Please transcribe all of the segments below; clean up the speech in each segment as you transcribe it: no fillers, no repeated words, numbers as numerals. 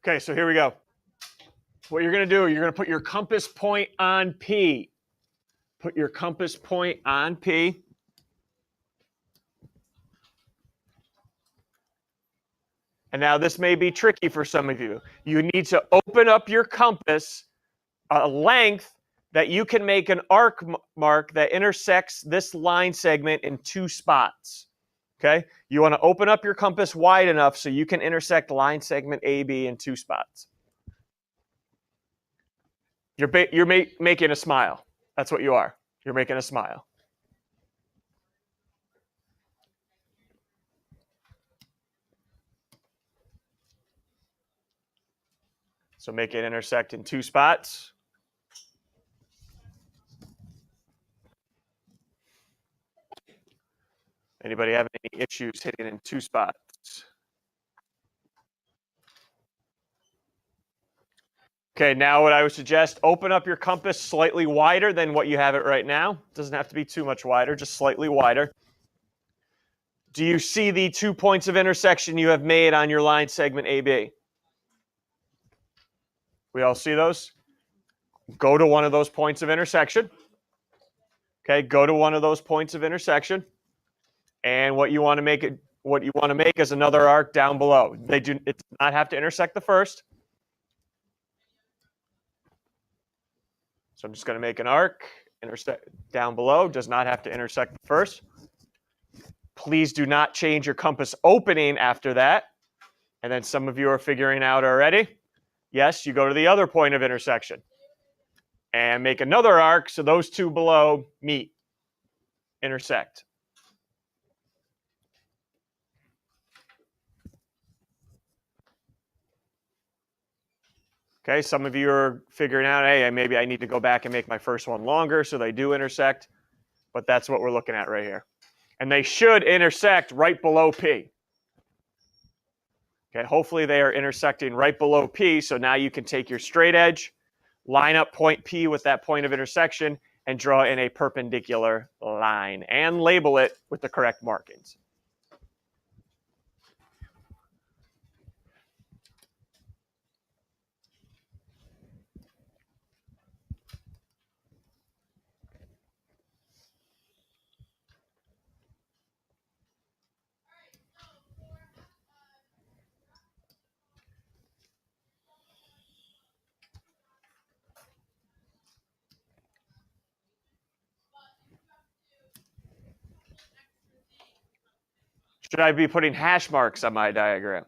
Okay, so here we go. What you're going to do, you're going to put your compass point on P. Put your compass point on P. And now this may be tricky for some of you. You need to open up your compass a length that you can make an arc mark that intersects this line segment in 2 spots. Okay? You want to open up your compass wide enough so you can intersect line segment AB in 2 spots. You're making a smile. That's what you are. You're making a smile. So make it intersect in 2 spots. Anybody have any issues hitting in 2 spots? Okay, now what I would suggest, open up your compass slightly wider than what you have it right now. It doesn't have to be too much wider, just slightly wider. Do you see the 2 points of intersection you have made on your line segment AB? We all see those? Go to one of those points of intersection. Okay, go to one of those points of intersection. And what you want to make is another arc down below. It does not have to intersect the first. So I'm just going to make an arc, intersect down below, does not have to intersect the first. Please do not change your compass opening after that. And then some of you are figuring out already. Yes, you go to the other point of intersection and make another arc so those 2 below meet, intersect. Okay, some of you are figuring out, hey, maybe I need to go back and make my first one longer so they do intersect, but that's what we're looking at right here. And they should intersect right below P. Okay, hopefully they are intersecting right below P, so now you can take your straight edge, line up point P with that point of intersection, and draw in a perpendicular line, and label it with the correct markings. Should I be putting hash marks on my diagram?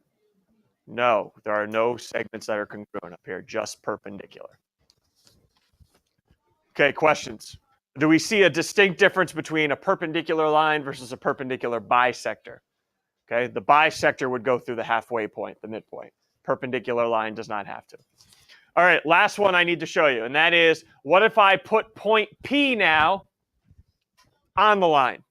No, there are no segments that are congruent up here, just perpendicular. Okay, questions. Do we see a distinct difference between a perpendicular line versus a perpendicular bisector? Okay, the bisector would go through the halfway point, the midpoint. Perpendicular line does not have to. All right, last one I need to show you, and that is, what if I put point P now on the line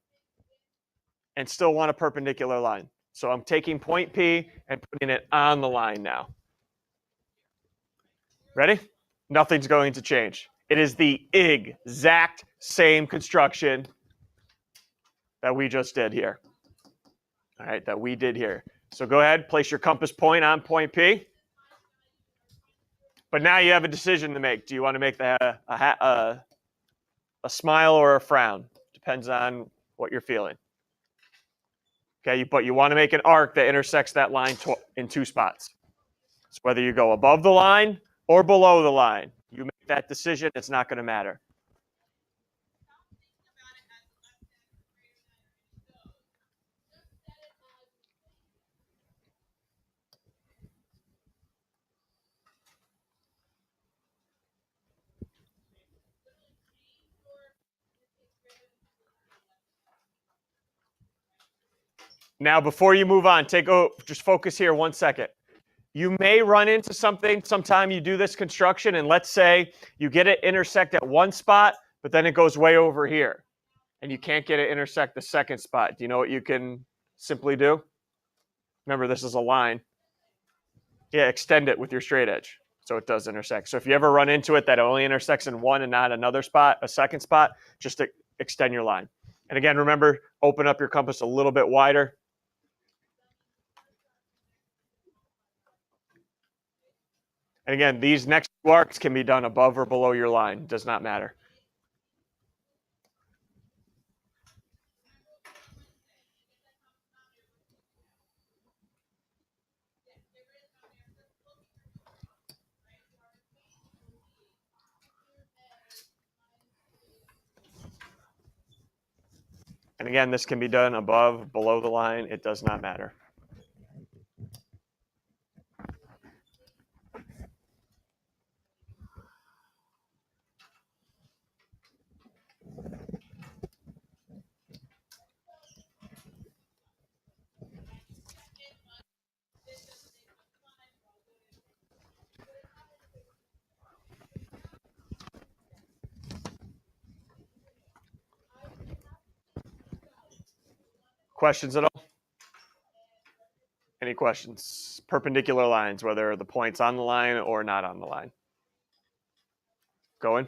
and still want a perpendicular line? So I'm taking point P and putting it on the line now. Ready? Nothing's going to change. It is the exact same construction that we just did here. All right, that we did here. So go ahead, place your compass point on point P. But now you have a decision to make. Do you want to make that a smile or a frown? Depends on what you're feeling. Okay, but you want to make an arc that intersects that line in 2 spots. So whether you go above the line or below the line, you make that decision, it's not going to matter. Now, before you move on, just focus here 1 second. You may run into something sometime you do this construction, and let's say you get it intersect at 1 spot, but then it goes way over here, and you can't get it intersect the 2nd spot. Do you know what you can simply do? Remember, this is a line. Yeah, extend it with your straight edge so it does intersect. So if you ever run into it that it only intersects in 1 and not another spot, a 2nd spot, just extend your line. And again, remember, open up your compass a little bit wider. And again, these next two arcs can be done above or below your line. Does not matter. And again, this can be done above, below the line. It does not matter. Questions at all? Any questions? Perpendicular lines, whether the point's on the line or not on the line. Going?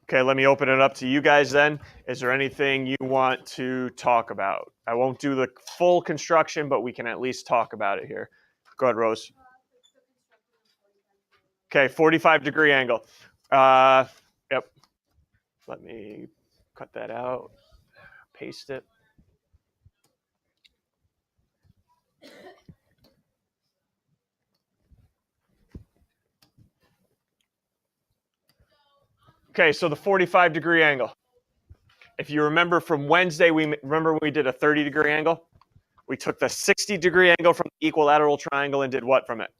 Okay, let me open it up to you guys then. Is there anything you want to talk about? I won't do the full construction, but we can at least talk about it here. Go ahead, Rose. Okay, 45-degree angle. Yep. Let me cut that out, paste it. Okay, so the 45-degree angle. If you remember from Wednesday, we did a 30-degree angle. We took the 60-degree angle from the equilateral triangle and did what from it?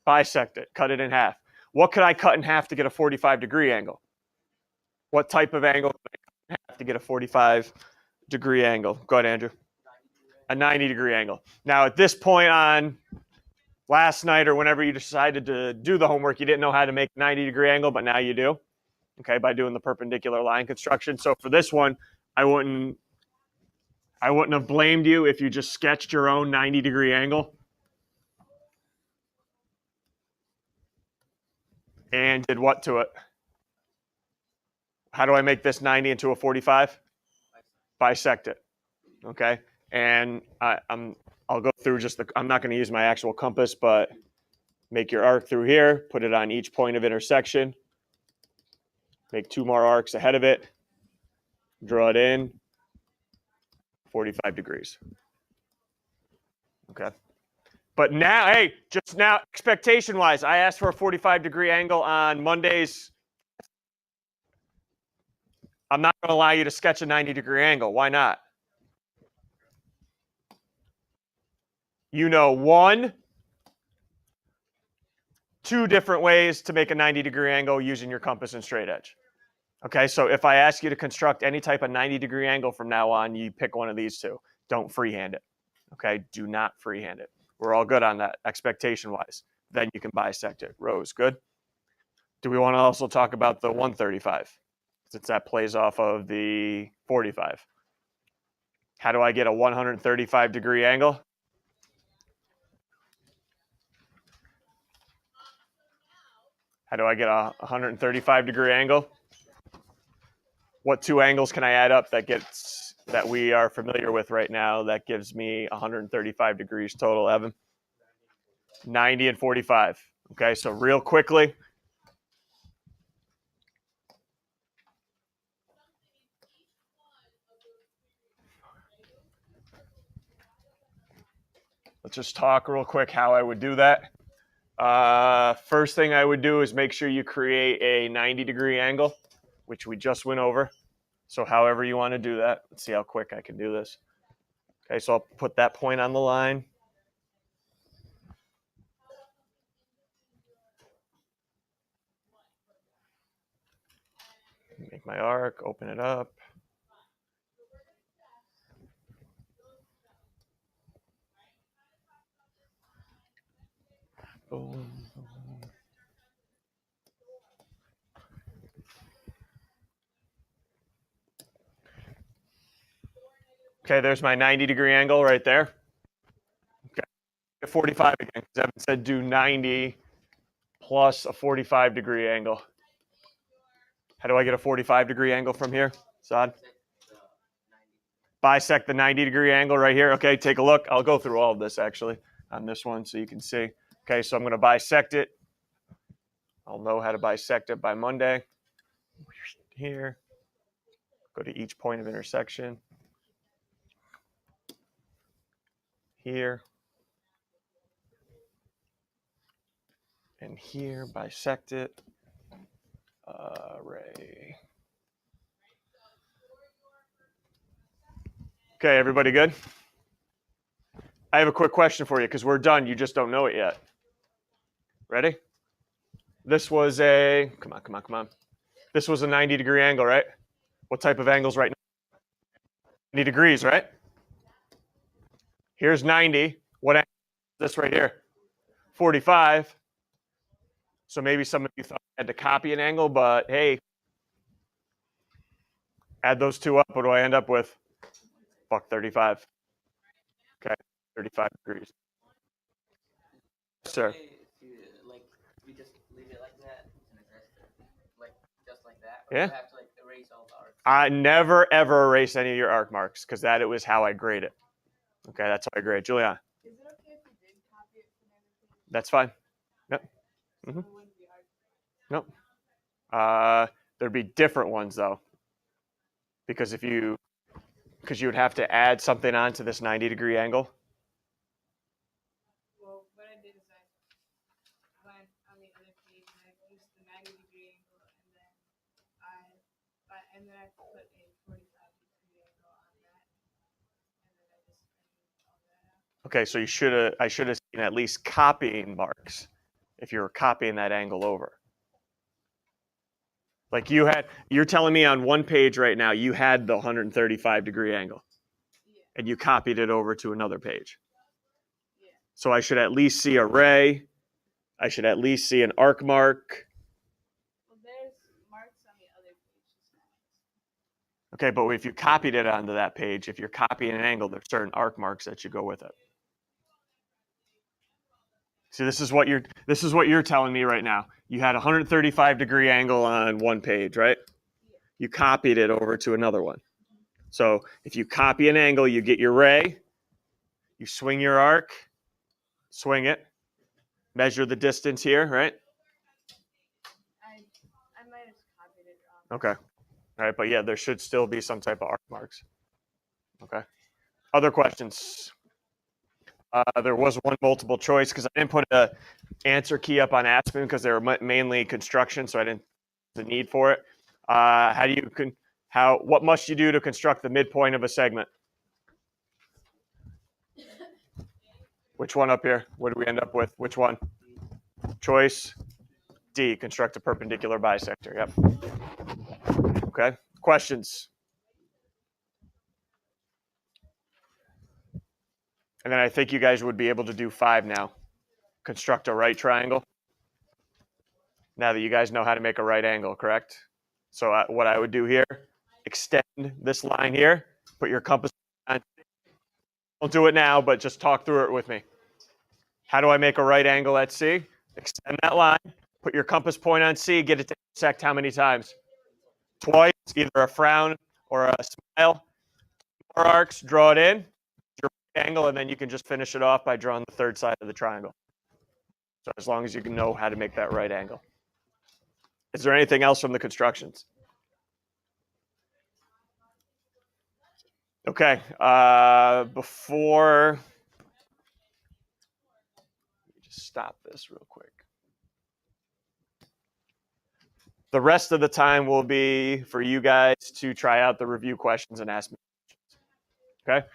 Bisect it, cut it in half. What could I cut in half to get a 45-degree angle? What type of angle could I cut in half to get a 45-degree angle? Go ahead, Andrew. A 90-degree angle. Now, at this point on last night or whenever you decided to do the homework, you didn't know how to make a 90-degree angle, but now you do. Okay, by doing the perpendicular line construction. So for this one, I wouldn't have blamed you if you just sketched your own 90-degree angle and did what to it? How do I make this 90 into a 45? Bisect it. Okay, and I'll go through I'm not going to use my actual compass, but make your arc through here, put it on each point of intersection. Make two more arcs ahead of it. Draw it in. 45 degrees. Okay. But now, hey, just now, expectation-wise, I asked for a 45-degree angle on Mondays. I'm not going to allow you to sketch a 90-degree angle. Why not? You know two different ways to make a 90-degree angle using your compass and straight edge. Okay, so if I ask you to construct any type of 90-degree angle from now on, you pick one of these two. Don't freehand it. Okay, do not freehand it. We're all good on that, expectation-wise. Then you can bisect it. Rose, good? Do we want to also talk about the 135? Since that plays off of the 45. How do I get a 135-degree angle? How do I get a 135-degree angle? What two angles can I add up that we are familiar with right now that gives me 135 degrees total, Evan? 90 and 45. Okay, so real quickly. Let's just talk real quick how I would do that. First thing I would do is make sure you create a 90-degree angle, which we just went over. So however you want to do that. Let's see how quick I can do this. Okay, so I'll put that point on the line. Make my arc, open it up. Boom. Okay, there's my 90-degree angle right there. Okay, 45 again, because Evan said do 90 plus a 45-degree angle. How do I get a 45-degree angle from here, Saad? Bisect the 90-degree angle right here. Okay, take a look. I'll go through all of this, actually, on this one so you can see. Okay, so I'm going to bisect it. I'll know how to bisect it by Monday. Here, go to each point of intersection. Here. And here, bisect it. Ray. Okay, everybody good? I have a quick question for you because we're done. You just don't know it yet. Ready? This was a, come on. This was a 90-degree angle, right? What type of angles right now? 90 degrees, right? Here's 90. What angle is this right here? 45. So maybe some of you thought I had to copy an angle, but hey, add those two up. What do I end up with? Buck 35. Okay, 35 degrees. Sir. Like, we just leave it like that, like just like that. Yeah. We have to like erase all the arcs. I never ever erase any of your arc marks because that it was how I grade it. Okay, that's how I grade. Juliana. Is it okay if we did copy it from everything? That's fine. Yep. Mm-hmm. Nope. There'd be different ones though, because you would have to add something onto this 90-degree angle. Well, what I did is I went on the other page and I used the 90-degree angle, and then I put a 45-degree angle on that, and then I just all that out. Okay, so I should have seen at least copying marks if you were copying that angle over. Like you're telling me on one page right now you had the 135-degree angle. Yeah. And you copied it over to another page. Yeah. So I should at least see a ray. I should at least see an arc mark. Well, there's marks on the other page. Okay, but if you copied it onto that page, if you're copying an angle, there's certain arc marks that should go with it. See, this is what you're telling me right now. You had a 135-degree angle on one page, right? Yeah. You copied it over to another one. So if you copy an angle, you get your ray, you swing your arc, swing it, measure the distance here, right? I might have copied it wrong. Okay. All right, but yeah, there should still be some type of arc marks. Okay. Other questions? There was one multiple choice because I didn't put an answer key up on Aspen because they were mainly construction, so I didn't see the need for it. What must you do to construct the midpoint of a segment? Which one up here? What do we end up with? Which one? Choice D, construct a perpendicular bisector. Yep. Okay. Questions? And then I think you guys would be able to do 5 now. Construct a right triangle. Now that you guys know how to make a right angle, correct? So what I would do here, extend this line here, put your compass on. Don't do it now, but just talk through it with me. How do I make a right angle at C? Extend that line, put your compass point on C, get it to intersect how many times? Twice, either a frown or a smile. 4 arcs, draw it in, your right angle, and then you can just finish it off by drawing the third side of the triangle. So as long as you can know how to make that right angle. Is there anything else from the constructions? Okay, before, let me just stop this real quick. The rest of the time will be for you guys to try out the review questions and ask me questions. Okay,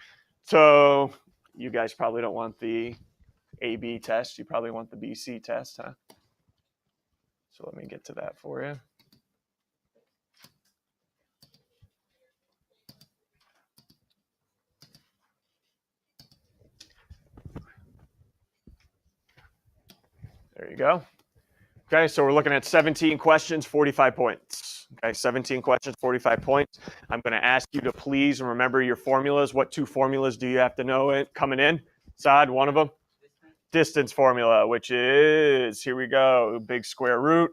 so you guys probably don't want the A-B test. You probably want the B-C test, huh? So let me get to that for you. There you go. Okay, so we're looking at 17 questions, 45 points. Okay, 17 questions, 45 points. I'm going to ask you to please remember your formulas. What 2 formulas do you have to know coming in? Saad, one of them? Distance formula, which is, here we go, big square root,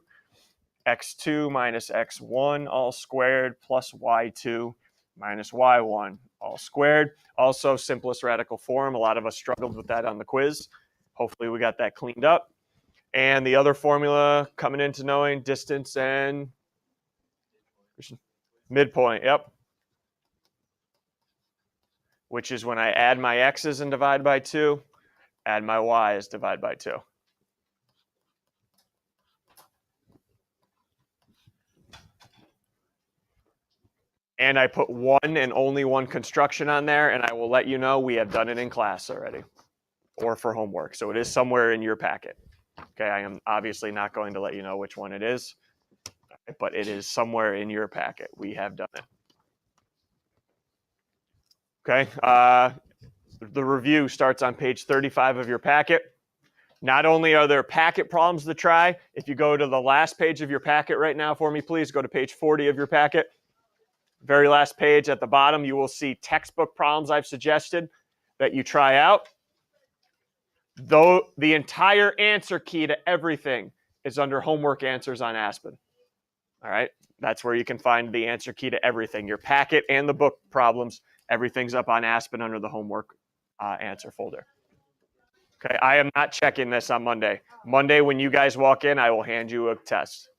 x2 minus x1 all squared plus y2 minus y1 all squared. Also, simplest radical form. A lot of us struggled with that on the quiz. Hopefully we got that cleaned up. And the other formula coming into knowing distance and midpoint, yep. Which is when I add my x's and divide by 2, add my y's, divide by 2. And I put one and only one construction on there, and I will let you know we have done it in class already or for homework. So it is somewhere in your packet. Okay, I am obviously not going to let you know which one it is, but it is somewhere in your packet. We have done it. Okay, the review starts on page 35 of your packet. Not only are there packet problems to try, if you go to the last page of your packet right now for me, please go to page 40 of your packet. Very last page at the bottom, you will see textbook problems I've suggested that you try out. Though the entire answer key to everything is under homework answers on Aspen. All right, that's where you can find the answer key to everything. Your packet and the book problems, everything's up on Aspen under the homework answer folder. Okay, I am not checking this on Monday. Monday, when you guys walk in, I will hand you a test.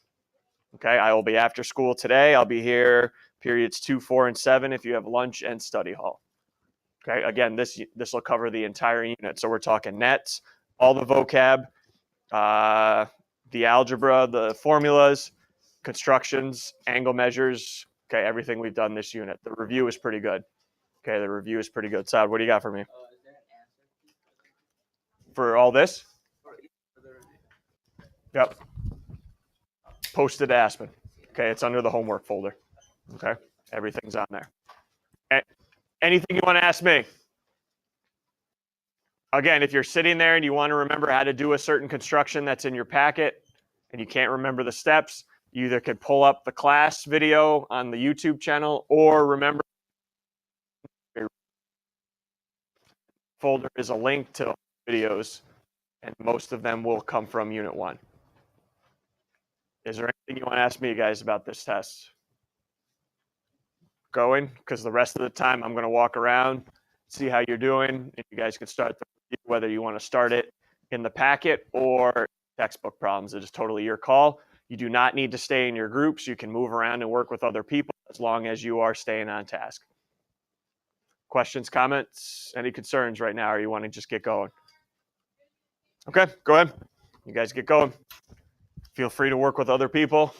Okay, I will be after school today. I'll be here periods 2, 4, and 7 if you have lunch and study hall. Okay, again, this will cover the entire unit. So we're talking nets, all the vocab, the algebra, the formulas, constructions, angle measures. Okay, everything we've done this unit. The review is pretty good. Okay, the review is pretty good. Saad, what do you got for me? Is there an answer? For all this? For the review. Yep. Posted to Aspen. Okay, it's under the homework folder. Okay, everything's on there. Anything you want to ask me? Again, if you're sitting there and you want to remember how to do a certain construction that's in your packet and you can't remember the steps, you either could pull up the class video on the YouTube channel or remember folder is a link to videos, and most of them will come from Unit 1. Is there anything you want to ask me, guys, about this test? Going? Because the rest of the time I'm going to walk around, see how you're doing, and you guys can start the review, whether you want to start it in the packet or textbook problems. It is totally your call. You do not need to stay in your groups. You can move around and work with other people as long as you are staying on task. Questions, comments, any concerns right now, or you want to just get going? Okay, go ahead. You guys get going. Feel free to work with other people.